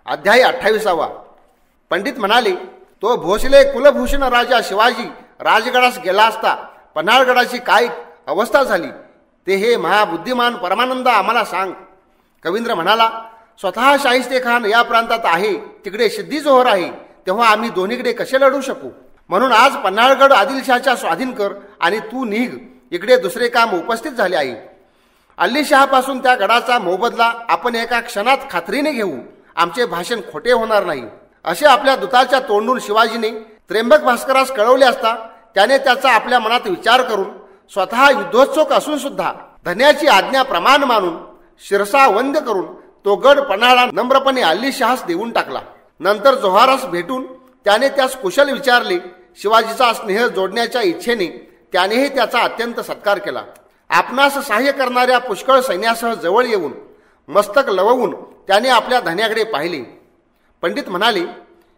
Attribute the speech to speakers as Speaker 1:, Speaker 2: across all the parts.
Speaker 1: अध्याय 28. पंडित म्हणाले, तो भोसले कुलभूषण राजा शिवाजी राजगडास गेला असता पन्हाळगडाची काय अवस्था झाली ते हे महाबुद्धिमान परमानंद आम्हाला सांग. कवींद्र म्हणाला, स्वतः शाहिस्ते खान या प्रांतात आहे, तिकडे सिद्धी जोहर आहे, तेव्हा आम्ही दोन्हीकडे कसे लढू शकू. म्हणून आज पन्हाळगड आदिलशहाच्या स्वाधीन कर आणि तू निघ. इकडे दुसरे काम उपस्थित झाले आहे. अल्लीशहापासून त्या गडाचा मोबदला आपण एका क्षणात खात्रीने घेऊ. आमचे भाषण खोटे होणार नाही. असे आपल्या दूताच्या तोंडून शिवाजीने त्र्यंबक भास्करास कळवले असता त्याने त्याचा आपल्या मनात विचार करून स्वतः युद्धोत्सुक असून सुद्धा धन्याची आज्ञा प्रमाण मानून शिरसा वंद करून तो गड पन्हाळा नम्रपणे अल्लीशहास देऊन टाकला. नंतर जोहारास भेटून त्याने त्यास कुशल विचारले. शिवाजीचा स्नेह जोडण्याच्या इच्छेने त्यानेही त्याचा अत्यंत सत्कार केला. आपणास सहाय्य करणाऱ्या पुष्कळ सैन्यासह जवळ येऊन मस्तक लवून त्याने आपल्या धन्याकडे पाहिले. पंडित म्हणाले,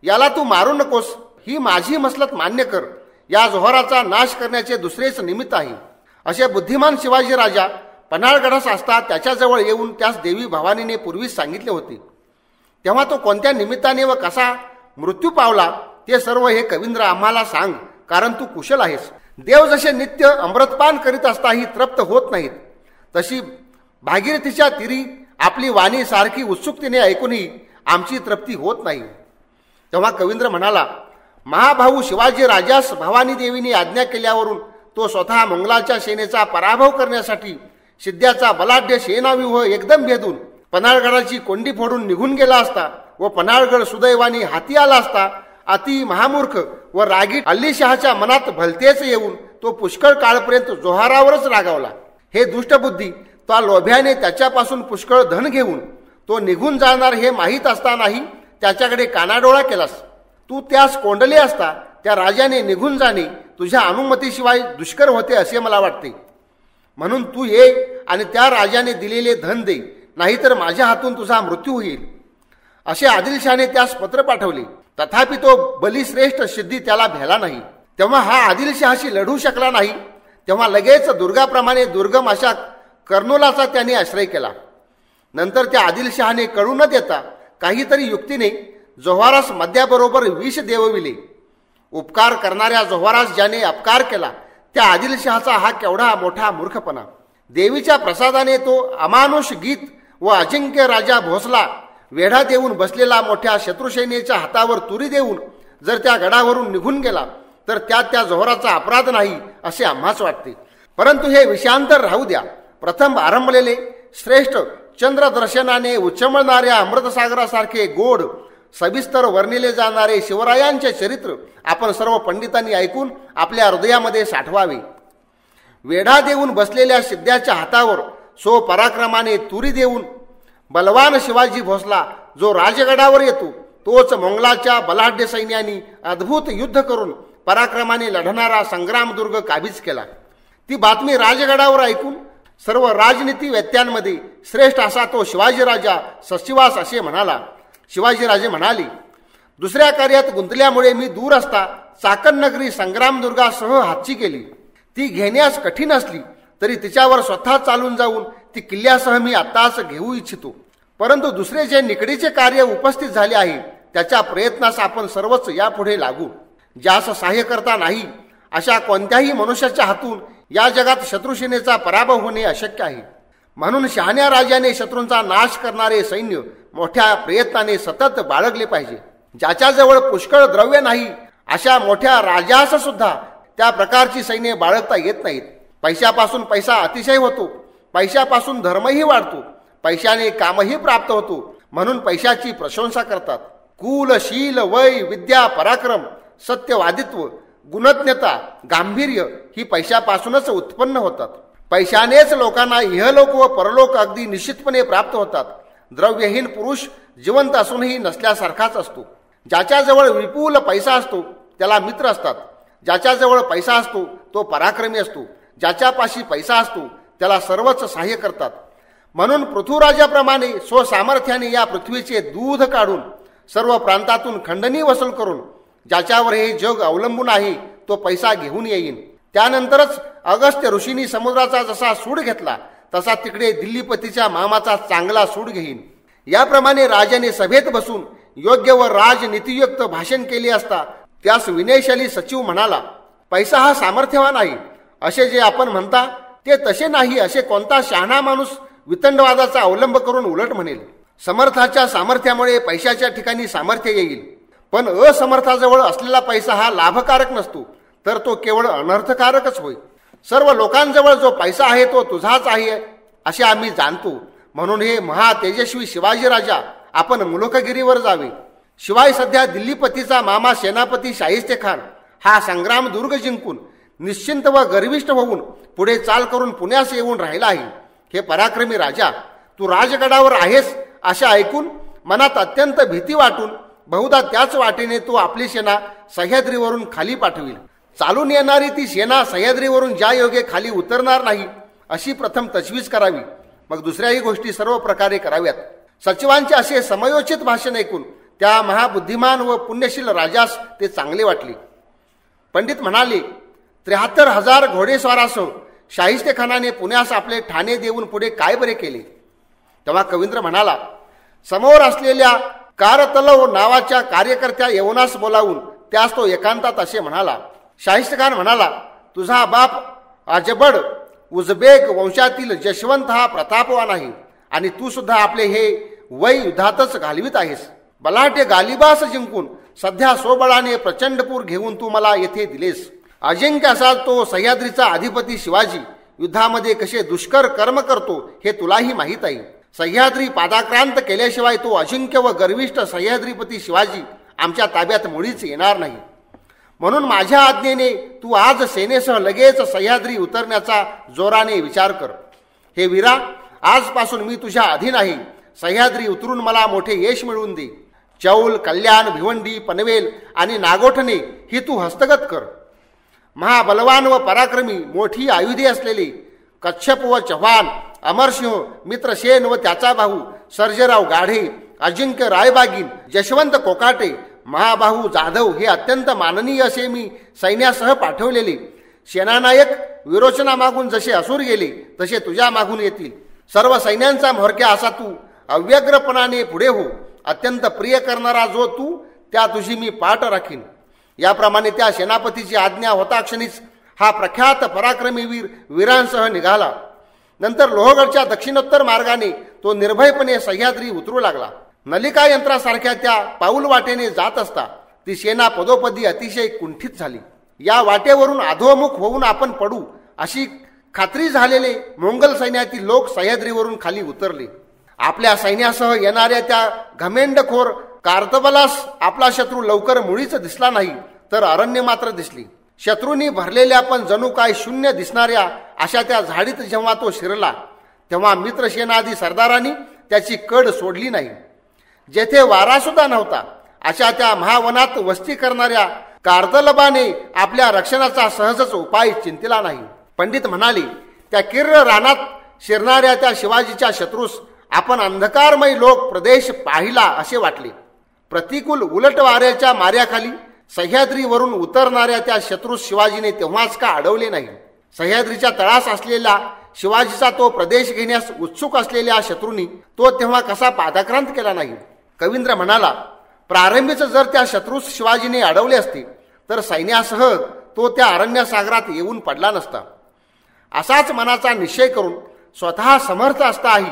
Speaker 1: याला तू मारू नकोस, ही माझी मसलत मान्य कर. या जोहराचा नाश करण्याचे दुसरेच निमित्त आहे. असे बुद्धिमान शिवाजी राजा पन्हाळगडास असता त्याच्याजवळ येऊन त्यास देवी भवानीने पूर्वीच सांगितले होते. तेव्हा तो कोणत्या निमित्ताने व कसा मृत्यू पावला ते सर्व हे कवींद्र आम्हाला सांग, कारण तू कुशल आहेस. देव जसे नित्य अमृतपान करीत असताही तृप्त होत नाहीत, तशी भागीरथीच्या तीरी आपली वाणी सारखी उत्सुकतेने ऐकूनही आमची तृप्ती होत नाही. तेव्हा कवींद्र म्हणाला, महाभाऊ शिवाजी राजास भवानी देवीने आज्ञा केल्यावरून तो स्वतः मंगलाच्या सेनेचा पराभव करण्यासाठी सिद्ध्याचा बलाढ्य सेनाव्यूह एकदम भेदून पन्हाळगडाची कोंडी फोडून निघून गेला असता व पन्हाळगड सुदैवाने हाती आला असता अति महामूर्ख व रागीट अल्लीशहाच्या मनात भलतेच येऊन तो पुष्कळ काळपर्यंत जोहारावरच रागावला. हे दुष्टबुद्धी, त्या लोभ्याने त्याच्यापासून पुष्कळ धन घेऊन तो निघून जाणार हे माहीत असतानाही त्याच्याकडे कानाडोळा केलास. तू त्यास कोंडले असता त्या राजाने निघून जाणे तुझ्या अनुमतीशिवाय दुष्कर होते असे मला वाटते. म्हणून तू ये आणि त्या राजाने दिलेले धन दे, नाहीतर माझ्या हातून तुझा मृत्यू होईल. असे आदिलशहाने त्यास पत्र पाठवले. तथापि तो बलिश्रेष्ठ सिद्धी त्याला भेला नाही. तेव्हा हा आदिलशहाशी लढू शकला नाही. तेव्हा लगेच दुर्गाप्रमाणे दुर्गम अशा कर्नूलाचा त्याने आश्रय केला. नंतर त्या आदिलशहाने कळू न देता काहीतरी युक्तीने जोहारास मद्याबरोबर विष देवविले. उपकार करणाऱ्या जोहारास ज्याने अपकार केला त्या आदिलशहाचा हा केवढा मोठा मूर्खपणा. देवीच्या प्रसादाने तो अमानुष गीत व अजिंक्य राजा भोसला वेढा देऊन बसलेला मोठ्या शत्रुसेनेच्या हातावर तुरी देऊन जर त्या गडावरून निघून गेला तर त्यात त्या जोहराचा अपराध नाही असे आम्हाच वाटते. परंतु हे विषयांतर राहू द्या. प्रथम आरंभलेले श्रेष्ठ चंद्रदर्शनाने उच्चमळणाऱ्या अमृतसागरासारखे गोड सविस्तर वर्णिले जाणारे शिवरायांचे चरित्र आपण सर्व पंडितांनी ऐकून आपल्या हृदयामध्ये साठवावे. वेढा देऊन बसलेल्या सिद्ध्याच्या हातावर सो पराक्रमाने तुरी देऊन बलवान शिवाजी भोसला जो राजगडावर येतो तोच मोंगलाच्या बलाढ्य सैन्यानी अद्भुत युद्ध करून पराक्रमाने लढणारा संग्रामदुर्ग काबीज केला. ती बातमी राजगडावर ऐकून सर्व राजनीती वेत्यांमध्ये श्रेष्ठ असा तो शिवाजीराजा सचिवास असे म्हणाला. शिवाजीराजे म्हणाले, दुसऱ्या कार्यात गुंतल्यामुळे मी दूर असता चाकण नगरी संग्रामदुर्गासह हातची केली. ती घेण्यास कठीण असली तरी तिच्यावर स्वतः चालून जाऊन ती किल्ल्यासह मी आत्ताच घेऊ इच्छितो. परंतु दुसरे जे निकडीचे कार्य उपस्थित झाले आहे त्याच्या प्रयत्नास आपण सर्वच यापुढे लागू. ज्यास सहाय्य करता नाही अशा कोणत्याही मनुष्याच्या हातून या जगात शत्रुसेनेचा पराभव होणे अशक्य आहे. म्हणून शहाण्या राजाने शत्रूंचा नाश करणारे सैन्य मोठ्या प्रयत्नाने सतत बाळगले पाहिजे. ज्याच्याजवळ पुष्कळ द्रव्य नाही अशा मोठ्या राजास सुद्धा त्या प्रकारची सैन्य बाळगता येत नाहीत. पैशापासून पैसा अतिशय होतो, पैशापासून धर्मही वाढतो, पैशाने कामही प्राप्त होतो, म्हणून पैशाची प्रशंसा करतात. कुल, शील, वय, विद्या, पराक्रम, सत्यवादित्व, गुणज्ञता, गांभीर्य ही पैशापासूनच उत्पन्न होतात. पैशानेच लोकांना इहलोक व परलोक अगदी निश्चितपणे प्राप्त होतात. द्रव्यहीन पुरुष जिवंत असूनही नसल्यासारखाच असतो. ज्याच्याजवळ विपुल पैसा असतो त्याला मित्र असतात. ज्याच्याजवळ पैसा असतो तो पराक्रमी असतो. ज्याच्यापाशी पैसा असतो त्याला सर्वच सहाय्य करतात. म्हणून पृथ्वीराजाप्रमाणे स्वसामर्थ्याने या पृथ्वीचे दूध काढून सर्व प्रांतातून खंडणी वसूल करून ज्याच्यावर हे जग अवलंबून आहे तो पैसा घेऊन येईन. त्यानंतरच अगस्त्य ऋषींनी समुद्राचा जसा सूड घेतला तसा तिकडे दिल्लीपतीच्या मामाचा चांगला सूड घेईन. याप्रमाणे राजाने सभेत बसून योग्य व राजनीतियुक्त भाषण केले असता त्यास विनयशाली सचिव म्हणाला, पैसा हा सामर्थ्यवान आहे असे जे आपण म्हणता ते तसे नाही असे कोणता शहाणा माणूस वितंडवादाचा अवलंब करून उलट म्हणेल. समर्थाच्या सामर्थ्यामुळे पैशाच्या ठिकाणी सामर्थ्य येईल, पण असमर्थाजवळ असलेला पैसा हा लाभकारक नसतो, तर तो केवळ अनर्थकारकच होय. सर्व लोकांजवळ जो पैसा आहे तो तुझाच आहे असे आम्ही जाणतो, म्हणून हे महातेजस्वी शिवाजी राजा आपण मुलुखगिरीवर जावे. शिवाय सध्या दिल्लीपतीचा मामा सेनापती शाहिस्ते खान हा संग्राम दुर्ग जिंकून निश्चिंत व गर्विष्ठ होऊन पुढे चाल करून पुण्यास येऊन राहिला आहे. हे पराक्रमी राजा, तू राजगडावर आहेस असे ऐकून मनात अत्यंत भीती वाटून बहुधा त्याच वाटेने तू आपली सेना सह्याद्रीवरून खाली पाठविल. चालून येणारी ती सेना सह्याद्रीवरून ज्या योगे खाली उतरणार नाही अशी प्रथम तजवीज करावी, मग दुसऱ्याही गोष्टी सर्व प्रकारे कराव्यात. सचिवांचे असे समयोचित भाषण ऐकून त्या महाबुद्धिमान व पुण्यशील राजास ते चांगले वाटले. पंडित म्हणाले, 73,000 घोडेस्वारासह शाहिस्ते खानाने पुण्यास आपले ठाणे देऊन पुढे काय बरे केले. तेव्हा कवींद्र म्हणाला, समोर असलेल्या कारतलव नावाच्या कार्यकर्त्या यवनास बोलावून त्यास तो एकांतात असे म्हणाला. शाहिस्ते खान म्हणाला, तुझा बाप अजबड उझबेक वंशातील जशवंत हा प्रतापवान आहे आणि तू सुद्धा आपले हे वय युद्धातच घालवित आहेस. बलाढ्य गालिबास जिंकून सध्या सोबळाने प्रचंडपूर घेऊन तू मला येथे दिलेस. अजिंक्य असा तो सह्याद्रीचा अधिपती शिवाजी युद्धामध्ये कसे दुष्कर कर्म करतो हे तुलाही माहीत आहे. सह्याद्री पादाक्रांत केल्याशिवाय तो अजिंक्य व गर्विष्ठ सह्याद्रीपती शिवाजी आमच्या ताब्यात मुळीच येणार नाही. म्हणून माझ्या आज्ञेने तू आज सेनेसह लगेच सह्याद्री उतरण्याचा जोराने विचार कर. हे वीरा, आजपासून मी तुझ्या अधीन आहे. सह्याद्री उतरून मला मोठे यश मिळवून दे. चौल, कल्याण, भिवंडी, पनवेल आणि नागोठणे ही तू हस्तगत कर. महाबलवान व पराक्रमी मोठी आयुधे असलेले कच्छप व चव्हाण, अमरसिंह, मित्रसेन व त्याचा भाऊ सर्जेराव गाढे, अजिंक्य रायबागीन, जशवंत कोकाटे, महाबाहू जाधव हे अत्यंत माननीय असे मी सैन्यासह पाठवलेले सेनानायक विरोचना मागून जसे असुर गेले तसे तुझ्या मागून येतील. सर्व सैन्यांचा म्होरक्या असा तू अव्यग्रपणाने पुढे हो. अत्यंत प्रिय करणारा जो तू, त्या तुझी मी पाठ राखीन. याप्रमाणे त्या सेनापतीची आज्ञा होता क्षणीच हा प्रख्यात पराक्रमी वीर वीरांसह निघाला. नंतर लोहगडच्या दक्षिणोत्तर मार्गाने तो निर्भयपणे सह्याद्री उतरू लागला. नलिका यंत्रासारख्या त्या पाऊल वाटेने जात असता ती सेना पदोपदी अतिशय कुंठित झाली. या वाटेवरून अधोमुख होऊन आपण पडू अशी खात्री झालेले मोंगल सैन्यातील लोक सह्याद्रीवरून खाली उतरले. आपल्या सैन्यासह येणाऱ्या त्या घमेंडखोर कार्तबलास आपला शत्रू लवकर मुळीच दिसला नाही, तर अरण्य मात्र दिसली. शत्रूंनी भरलेल्या पण जणू काय शून्य दिसणाऱ्या अशा त्या झाडीत जेव्हा तो शिरला तेव्हा मित्रसेनादी सरदारांनी त्याची कड सोडली नाही. जेथे वारा सुद्धा नव्हता अशा त्या महावनात वस्ती करणाऱ्या कार्दलबाने आपल्या रक्षणाचा सहजच उपाय चिंतिला नाही. पंडित म्हणाले, त्या किर्र रानात शिरणाऱ्या त्या शिवाजीच्या शत्रूस आपण अंधकारमय लोक प्रदेश पाहिला असे वाटले. प्रतिकूल उलट वाऱ्याच्या माऱ्याखाली सह्याद्रीवरून उतरणाऱ्या त्या शत्रूस शिवाजीने तेव्हाच का अडवले नाही. सह्याद्रीच्या तळास असलेला शिवाजीचा तो प्रदेश घेण्यास उत्सुक असलेल्या शत्रूंनी तो तेव्हा कसा पादाक्रांत केला नाही. कवींद्र म्हणाला, प्रारंभीच जर त्या शत्रूस शिवाजीने अडवले असते तर सैन्यासह तो त्या अरण्यसागरात येऊन पडला नसता. असाच मनाचा निश्चय करून स्वतः समर्थ असताही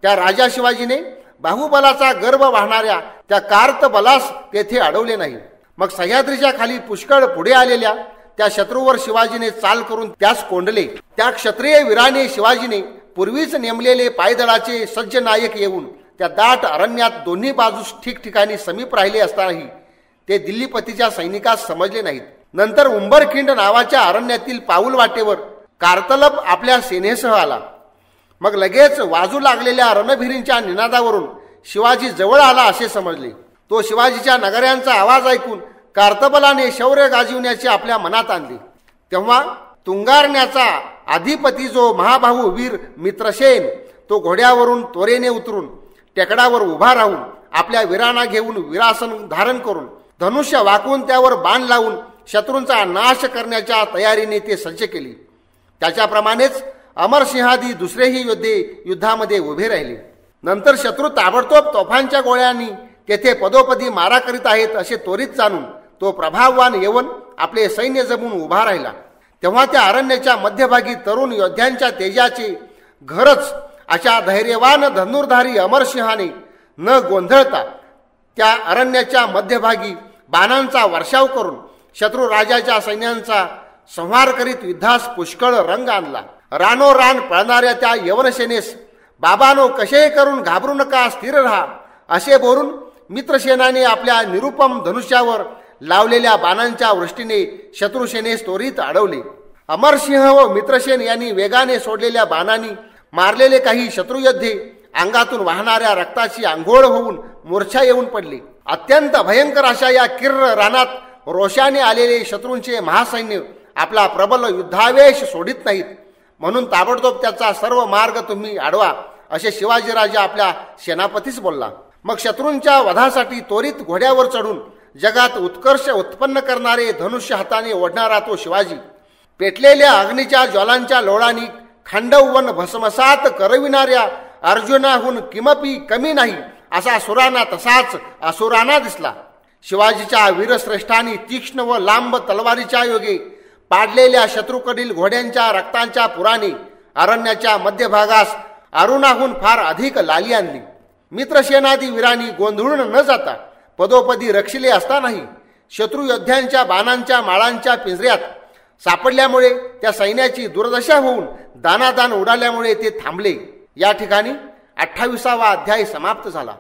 Speaker 1: त्या राजा शिवाजीने बाहुबलाचा गर्भ वाहणाऱ्या त्या कार्तबलास तेथे अडवले नाही. मग सह्याद्रीच्या खाली पुष्कळ पुढे आलेल्या त्या शत्रूवर शिवाजीने चाल करून त्यास कोंडले. त्या क्षत्रिय वीराने शिवाजीने पूर्वीच नेमलेले पायदळाचे सज्ज नायक येऊन त्या दाट अरण्यात दोन्ही बाजूस ठिकठिकाणी समीप राहिले असतानाही ते दिल्लीपतीच्या सैनिकास समजले नाहीत. नंतर उंबरखिंड नावाच्या अरण्यातील पाऊल वाटेवर कार्तलब आपल्या सेनेसह आला. मग लगेच वाजू लागलेल्या रणभिरींच्या निनादावरून शिवाजी जवळ आला असे समजले. तो शिवाजीच्या नगऱ्यांचा आवाज ऐकून कार्तबलाने शौर्य गाजविण्याचे आपल्या मनात आणले. तेव्हा तुंगारण्याचा अधिपती जो महाबाहू वीर मित्रसेन तो घोड्यावरून त्वरेने उतरून टेकडावर उभा राहून आपल्या वीरांना घेऊन वीरासन धारण करून धनुष्य वाकवून त्यावर बाण लावून शत्रूंचा नाश करण्याच्या तयारीने ते सज्ज केले. त्याच्याप्रमाणेच अमरसिंहादी दुसरेही योद्धे युद्धामध्ये उभे राहिले. नंतर शत्रू ताबडतोब तोफांच्या गोळ्यांनी तेथे पदोपदी मारा करीत आहेत असे त्वरित जाणून तो प्रभाववान येऊन आपले सैन्य जमून उभा राहिला. तेव्हा त्या अरण्याच्या मध्यभागी तरुण योद्ध्यांच्या तेजाचे घरच अशा धैर्यवान धनुर्धारी अमरसिंहाने न गोंधळता त्या अरण्याच्या मध्यभागी बाणांचा वर्षाव करून शत्रू राजाच्या सैन्यांचा संहार करीत युद्धास पुष्कळ रंग आणला. रानोरान पळणाऱ्या त्या यवनसेनेस बाबानो कसे करून घाबरू नका, स्थिर राहा असे बोलून मित्रसेनाने आपल्या निरुपम धनुष्यावर लावलेल्या बाणांच्या वृष्टीने शत्रुसेनेस त्वरित अडवले. अमरसिंह व मित्रसेन यांनी वेगाने सोडलेल्या बाणांनी मारलेले काही शत्रुयोद्धे अंगातून वाहणाऱ्या रक्ताची आंघोळ होऊन मूर्छा येऊन पडले. अत्यंत भयंकर अशा या किर्र रानात रोषाने आलेले शत्रूंचे महासैन्य आपला प्रबल युद्धावेश सोडित नाहीत, म्हणून ताबडतोब त्याचा सर्व मार्ग तुम्ही अडवा असे शिवाजीराजा आपल्या सेनापतीस बोलला. मग शत्रूंच्या वधासाठी त्वरित घोड्यावर चढून जगात उत्कर्ष उत्पन्न करणारे धनुष्य हाताने ओढणारा तो शिवाजी पेटलेल्या अग्नीच्या ज्वालांच्या लोळांनी खांडववन भस्मसात करविणाऱ्या अर्जुनाहून किमपी कमी नाही असा सुराना तसाच असुराना दिसला. शिवाजीच्या वीरश्रेष्ठांनी तीक्ष्ण व लांब तलवारीच्या योगे पाडलेल्या शत्रूकडील घोड्यांच्या रक्तांच्या पुराने अरण्याच्या मध्यभागास अरुणाहून फार अधिक लाली आणली. मित्रसेनादी वीरांनी गोंधळून न जाता पदोपदी रक्षिले असतानाही शत्रुयोद्ध्यांच्या बाणांच्या माळांच्या पिंजऱ्यात सापडल्यामुळे त्या सैन्याची दुर्दशा होऊन दानादान उडाल्यामुळे ते थांबले. या ठिकाणी 28वा अध्याय समाप्त झाला.